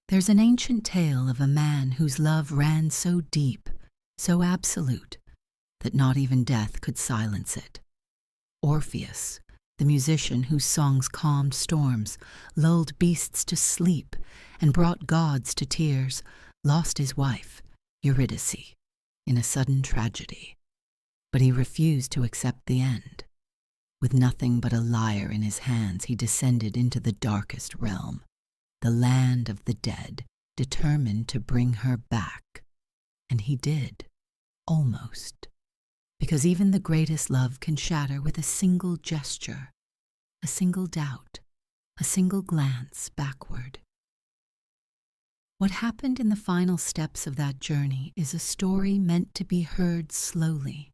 There's an ancient tale of a man whose love ran so deep, so absolute, that not even death could silence it. Orpheus, the musician whose songs calmed storms, lulled beasts to sleep, and brought gods to tears, lost his wife, Eurydice, in a sudden tragedy. But he refused to accept the end. With nothing but a lyre in his hands, he descended into the darkest realm, the land of the dead, determined to bring her back. And he did, almost. Because even the greatest love can shatter with a single gesture, a single doubt, a single glance backward. What happened in the final steps of that journey is a story meant to be heard slowly,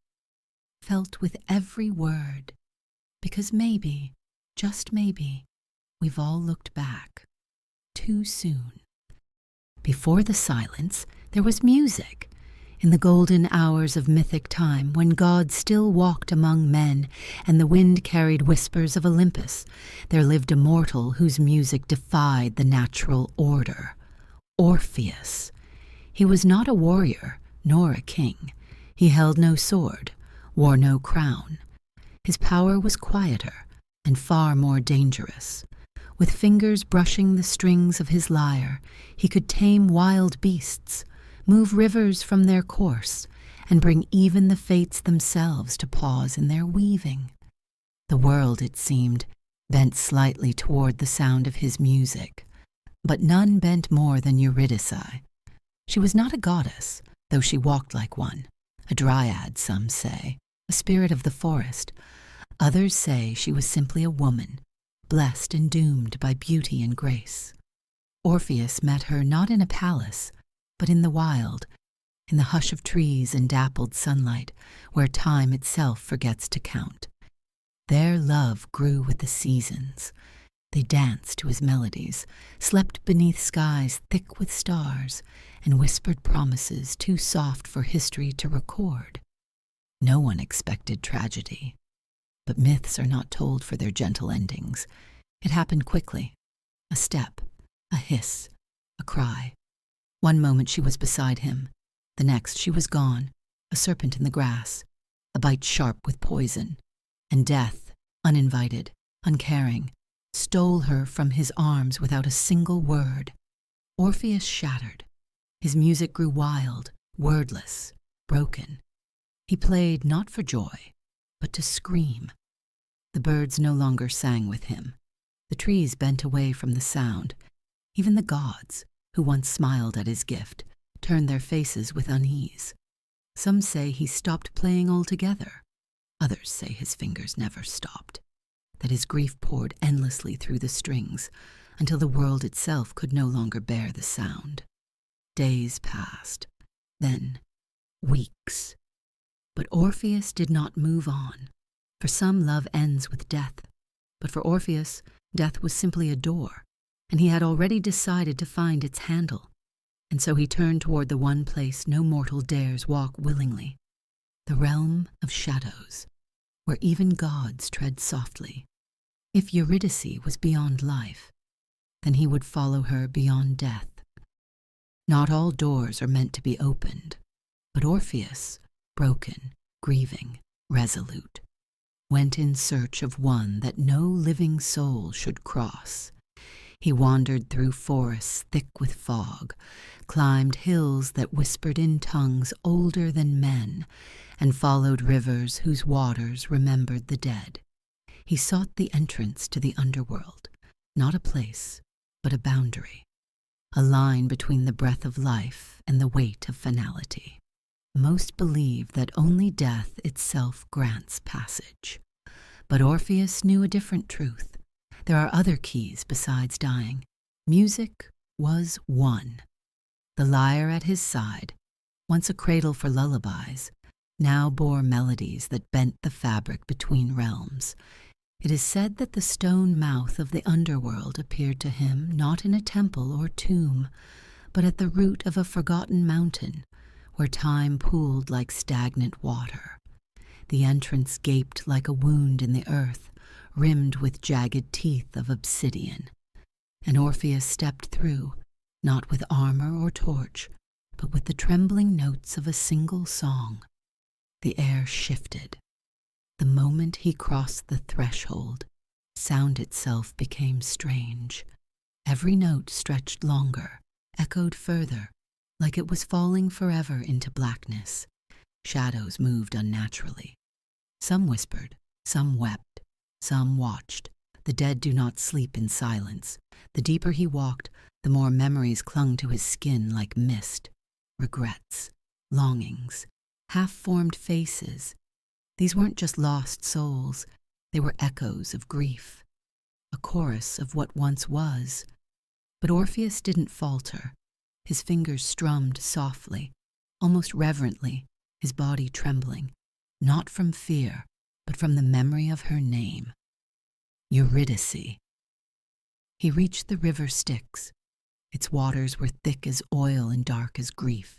felt with every word, because maybe, just maybe, we've all looked back too soon. Before the silence, there was music. In the golden hours of mythic time, when gods still walked among men and the wind carried whispers of Olympus, there lived a mortal whose music defied the natural order. Orpheus. He was not a warrior, nor a king. He held no sword, wore no crown. His power was quieter and far more dangerous. With fingers brushing the strings of his lyre, he could tame wild beasts, move rivers from their course, and bring even the fates themselves to pause in their weaving. The world, it seemed, bent slightly toward the sound of his music, but none bent more than Eurydice. She was not a goddess, though she walked like one, a dryad, some say, a spirit of the forest. Others say she was simply a woman, blessed and doomed by beauty and grace. Orpheus met her not in a palace, but in the wild, in the hush of trees and dappled sunlight, where time itself forgets to count. Their love grew with the seasons. They danced to his melodies, slept beneath skies thick with stars, and whispered promises too soft for history to record. No one expected tragedy. But myths are not told for their gentle endings. It happened quickly. A step, a hiss, a cry. One moment she was beside him. The next she was gone, a serpent in the grass, a bite sharp with poison. And death, uninvited, uncaring, stole her from his arms without a single word. Orpheus shattered. His music grew wild, wordless, broken. He played not for joy, but to scream. The birds no longer sang with him. The trees bent away from the sound. Even the gods, who once smiled at his gift, turned their faces with unease. Some say he stopped playing altogether. Others say his fingers never stopped, that his grief poured endlessly through the strings until the world itself could no longer bear the sound. Days passed, then weeks. But Orpheus did not move on. For some, love ends with death. But for Orpheus, death was simply a door, and he had already decided to find its handle. And so he turned toward the one place no mortal dares walk willingly, the realm of shadows, where even gods tread softly. If Eurydice was beyond life, then he would follow her beyond death. Not all doors are meant to be opened, but Orpheus, broken, grieving, resolute, went in search of one that no living soul should cross. He wandered through forests thick with fog, climbed hills that whispered in tongues older than men, and followed rivers whose waters remembered the dead. He sought the entrance to the underworld, not a place, but a boundary, a line between the breath of life and the weight of finality. Most believe that only death itself grants passage. But Orpheus knew a different truth. There are other keys besides dying. Music was one. The lyre at his side, once a cradle for lullabies, now bore melodies that bent the fabric between realms. It is said that the stone mouth of the underworld appeared to him not in a temple or tomb, but at the root of a forgotten mountain, where time pooled like stagnant water. The entrance gaped like a wound in the earth, rimmed with jagged teeth of obsidian. And Orpheus stepped through, not with armor or torch, but with the trembling notes of a single song. The air shifted. The moment he crossed the threshold, sound itself became strange. Every note stretched longer, echoed further, like it was falling forever into blackness. Shadows moved unnaturally. Some whispered, some wept, some watched. The dead do not sleep in silence. The deeper he walked, the more memories clung to his skin like mist. Regrets, longings, half-formed faces. These weren't just lost souls, they were echoes of grief, a chorus of what once was. But Orpheus didn't falter. His fingers strummed softly, almost reverently, his body trembling, not from fear, but from the memory of her name, Eurydice. He reached the river Styx. Its waters were thick as oil and dark as grief.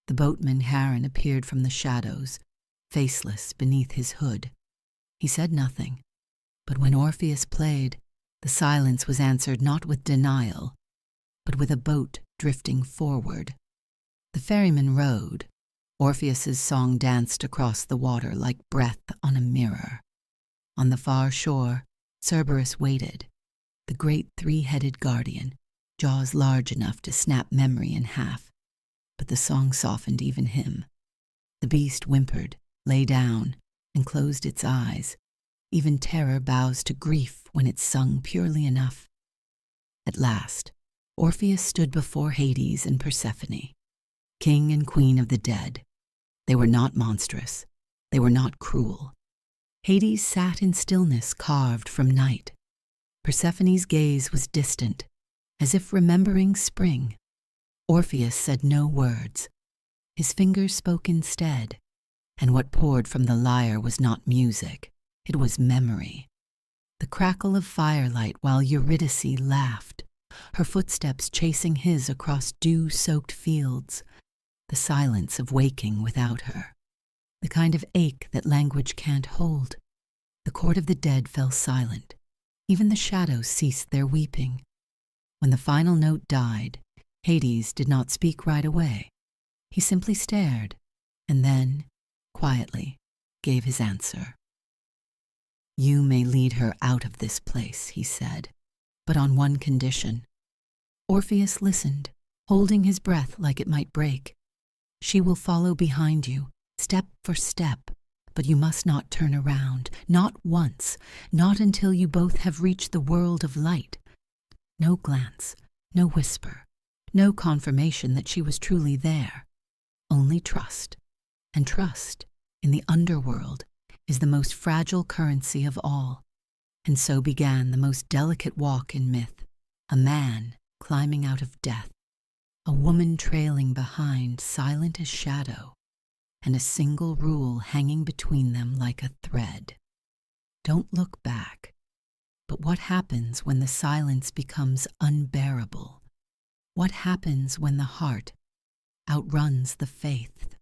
The boatman Charon appeared from the shadows, faceless beneath his hood. He said nothing, but when Orpheus played, the silence was answered not with denial, but with a boat drifting forward. The ferryman rowed. Orpheus's song danced across the water like breath on a mirror. On the far shore, Cerberus waited, the great three-headed guardian, jaws large enough to snap memory in half. But the song softened even him. The beast whimpered, lay down, and closed its eyes. Even terror bows to grief when it's sung purely enough. At last, Orpheus stood before Hades and Persephone, king and queen of the dead. They were not monstrous. They were not cruel. Hades sat in stillness carved from night. Persephone's gaze was distant, as if remembering spring. Orpheus said no words. His fingers spoke instead, and what poured from the lyre was not music, it was memory. The crackle of firelight while Eurydice laughed, her footsteps chasing his across dew-soaked fields, the silence of waking without her, the kind of ache that language can't hold. The court of the dead fell silent. Even the shadows ceased their weeping. When the final note died, Hades did not speak right away. He simply stared, and then, quietly, gave his answer. "You may lead her out of this place," he said, "but on one condition." Orpheus listened, holding his breath like it might break. "She will follow behind you, step for step, but you must not turn around, not once, not until you both have reached the world of light." No glance, no whisper, no confirmation that she was truly there. Only trust. And trust, in the underworld, is the most fragile currency of all. And so began the most delicate walk in myth, a man climbing out of death, a woman trailing behind, silent as shadow, and a single rule hanging between them like a thread. Don't look back. But what happens when the silence becomes unbearable? What happens when the heart outruns the faith?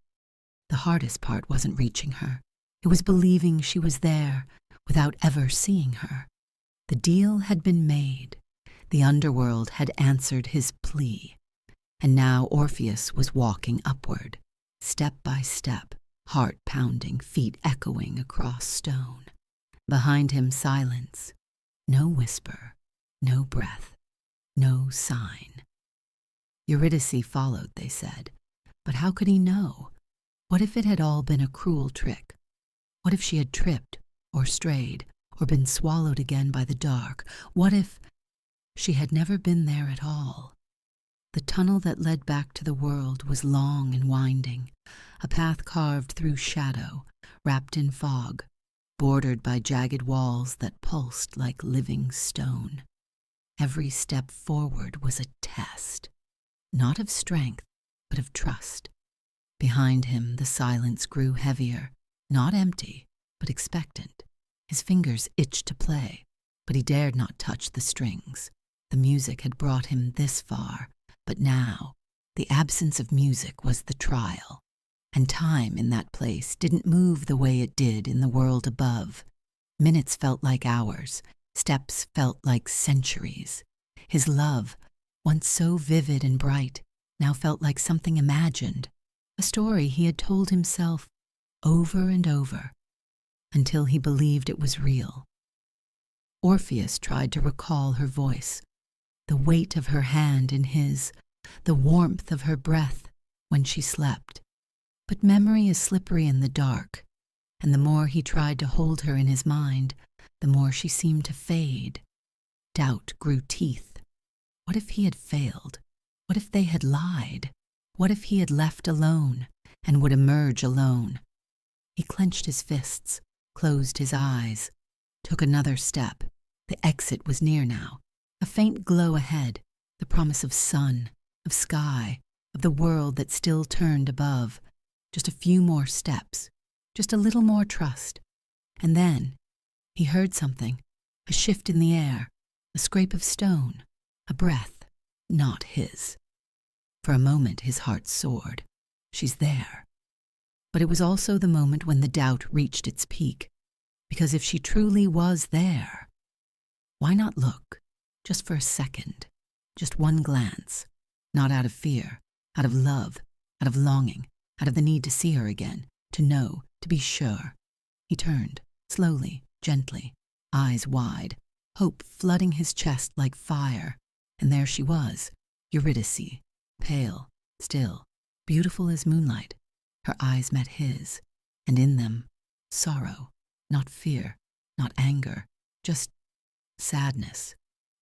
The hardest part wasn't reaching her. It was believing she was there without ever seeing her. The deal had been made. The underworld had answered his plea. And now Orpheus was walking upward, step by step, heart pounding, feet echoing across stone. Behind him silence. No whisper, no breath, no sign. Eurydice followed, they said. But how could he know? What if it had all been a cruel trick? What if she had tripped, or strayed, or been swallowed again by the dark? What if she had never been there at all? The tunnel that led back to the world was long and winding, a path carved through shadow, wrapped in fog, bordered by jagged walls that pulsed like living stone. Every step forward was a test, not of strength, but of trust. Behind him, the silence grew heavier, not empty, but expectant. His fingers itched to play, but he dared not touch the strings. The music had brought him this far, but now, the absence of music was the trial. And time in that place didn't move the way it did in the world above. Minutes felt like hours, steps felt like centuries. His love once so vivid and bright, now felt like something imagined, a story he had told himself over and over, until he believed it was real. Orpheus tried to recall her voice, the weight of her hand in his, the warmth of her breath when she slept. But memory is slippery in the dark, and the more he tried to hold her in his mind, the more she seemed to fade. Doubt grew teeth. What if he had failed? What if they had lied? What if he had left alone and would emerge alone? He clenched his fists, closed his eyes, took another step. The exit was near now, a faint glow ahead, the promise of sun, of sky, of the world that still turned above. Just a few more steps, just a little more trust. And then he heard something, a shift in the air, a scrape of stone, a breath, not his. For a moment his heart soared. She's there. But it was also the moment when the doubt reached its peak, because if she truly was there, why not look, just for a second, just one glance, not out of fear, out of love, out of longing, out of the need to see her again, to know, to be sure. He turned, slowly, gently, eyes wide, hope flooding his chest like fire, and there she was, Eurydice, pale, still, beautiful as moonlight. Her eyes met his, and in them, sorrow, not fear, not anger, just sadness,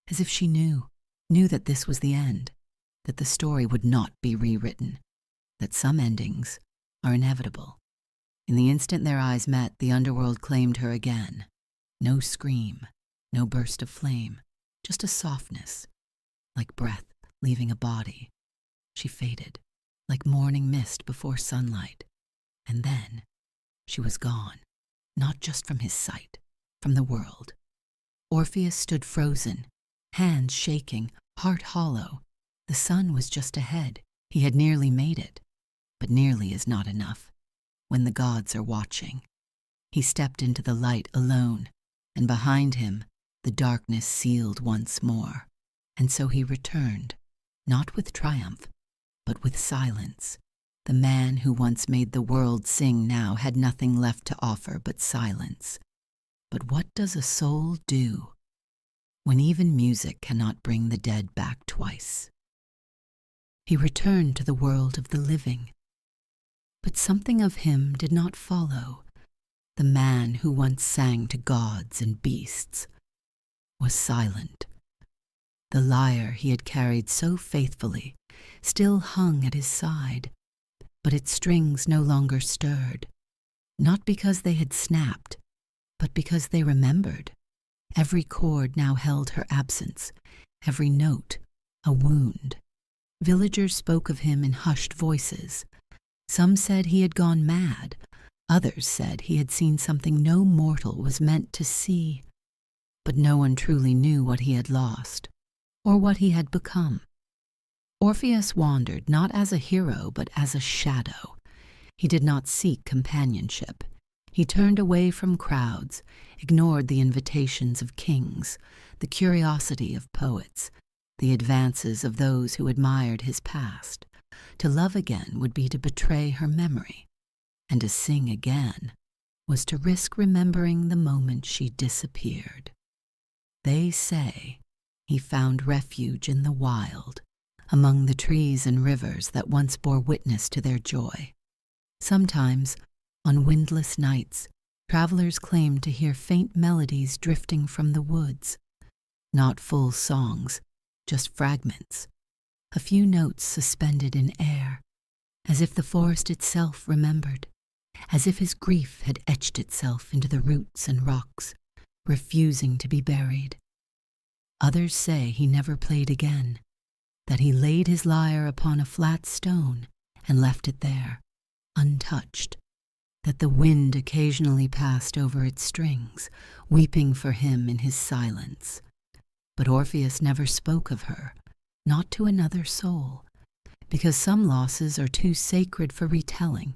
as if she knew that this was the end, that the story would not be rewritten, that some endings are inevitable. In the instant their eyes met, the underworld claimed her again. No scream, no burst of flame, just a softness, like breath leaving a body. She faded, like morning mist before sunlight, and then she was gone, not just from his sight, from the world. Orpheus stood frozen, hands shaking, heart hollow. The sun was just ahead. He had nearly made it. But nearly is not enough when the gods are watching. He stepped into the light alone, and behind him the darkness sealed once more. And so he returned, not with triumph, but with silence. The man who once made the world sing now had nothing left to offer but silence. But what does a soul do when even music cannot bring the dead back twice? He returned to the world of the living. But something of him did not follow. The man who once sang to gods and beasts was silent. The lyre he had carried so faithfully still hung at his side, but its strings no longer stirred, not because they had snapped, but because they remembered. Every chord now held her absence, every note a wound. Villagers spoke of him in hushed voices. Some said he had gone mad. Others said he had seen something no mortal was meant to see. But no one truly knew what he had lost, or what he had become. Orpheus wandered not as a hero, but as a shadow. He did not seek companionship. He turned away from crowds, ignored the invitations of kings, the curiosity of poets, the advances of those who admired his past. To love again would be to betray her memory, and to sing again was to risk remembering the moment she disappeared. They say he found refuge in the wild, among the trees and rivers that once bore witness to their joy. Sometimes, on windless nights, travelers claimed to hear faint melodies drifting from the woods, not full songs, just fragments, a few notes suspended in air, as if the forest itself remembered, as if his grief had etched itself into the roots and rocks, refusing to be buried. Others say he never played again, that he laid his lyre upon a flat stone and left it there, untouched, that the wind occasionally passed over its strings, weeping for him in his silence. But Orpheus never spoke of her, not to another soul, because some losses are too sacred for retelling.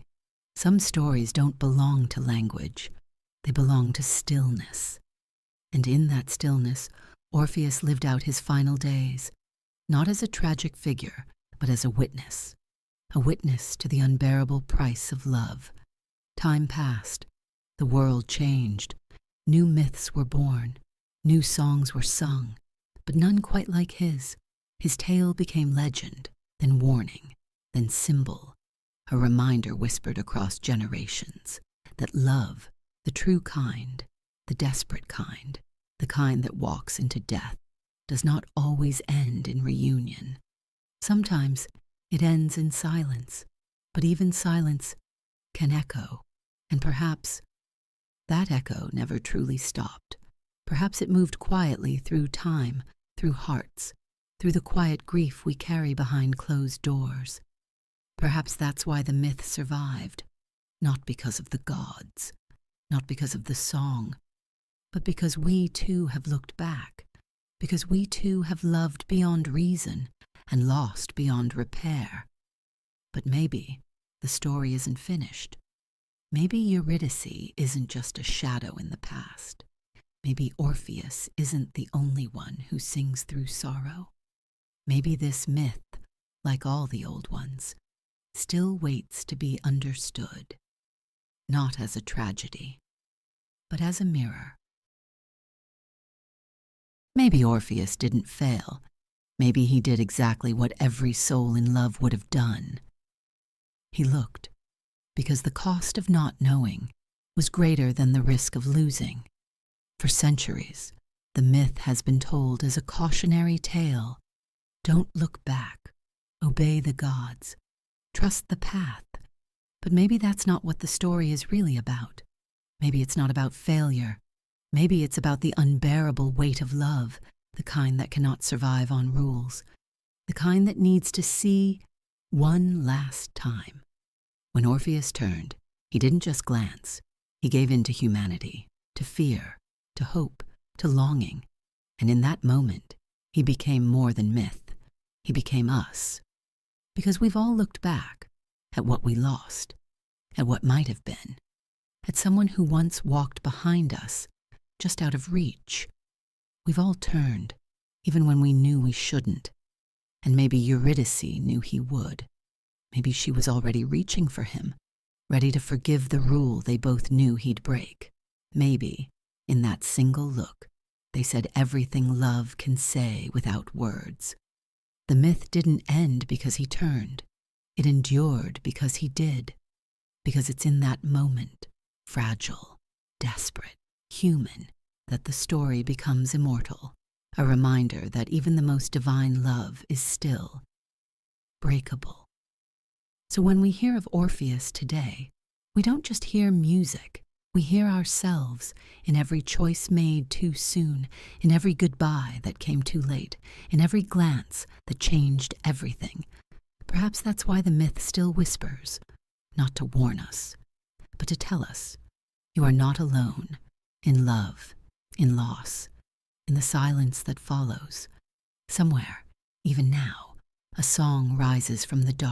Some stories don't belong to language, they belong to stillness. And in that stillness, Orpheus lived out his final days, not as a tragic figure, but as a witness to the unbearable price of love. Time passed, the world changed, new myths were born, new songs were sung, but none quite like his. His tale became legend, then warning, then symbol, a reminder whispered across generations that love, the true kind, the desperate kind, the kind that walks into death, does not always end in reunion. Sometimes it ends in silence, but even silence can echo, and perhaps that echo never truly stopped. Perhaps it moved quietly through time, through hearts, through the quiet grief we carry behind closed doors. Perhaps that's why the myth survived, not because of the gods, not because of the song, but because we too have looked back, because we too have loved beyond reason and lost beyond repair. But maybe the story isn't finished. Maybe Eurydice isn't just a shadow in the past. Maybe Orpheus isn't the only one who sings through sorrow. Maybe this myth, like all the old ones, still waits to be understood, not as a tragedy, but as a mirror. Maybe Orpheus didn't fail. Maybe he did exactly what every soul in love would have done. He looked, because the cost of not knowing was greater than the risk of losing. For centuries, the myth has been told as a cautionary tale. Don't look back. Obey the gods. Trust the path. But maybe that's not what the story is really about. Maybe it's not about failure. Maybe it's about the unbearable weight of love, the kind that cannot survive on rules, the kind that needs to see one last time. When Orpheus turned, he didn't just glance. He gave in to humanity, to fear, to hope, to longing. And in that moment, he became more than myth. He became us. Because we've all looked back at what we lost, at what might have been, at someone who once walked behind us, just out of reach. We've all turned, even when we knew we shouldn't. And maybe Eurydice knew he would. Maybe she was already reaching for him, ready to forgive the rule they both knew he'd break. Maybe, in that single look, they said everything love can say without words. The myth didn't end because he turned. It endured because he did. Because it's in that moment, fragile, desperate, human, that the story becomes immortal, a reminder that even the most divine love is still breakable. So when we hear of Orpheus today, we don't just hear music. We hear ourselves in every choice made too soon, in every goodbye that came too late, in every glance that changed everything. Perhaps that's why the myth still whispers, not to warn us, but to tell us, you are not alone, in love, in loss, in the silence that follows. Somewhere, even now, a song rises from the dark.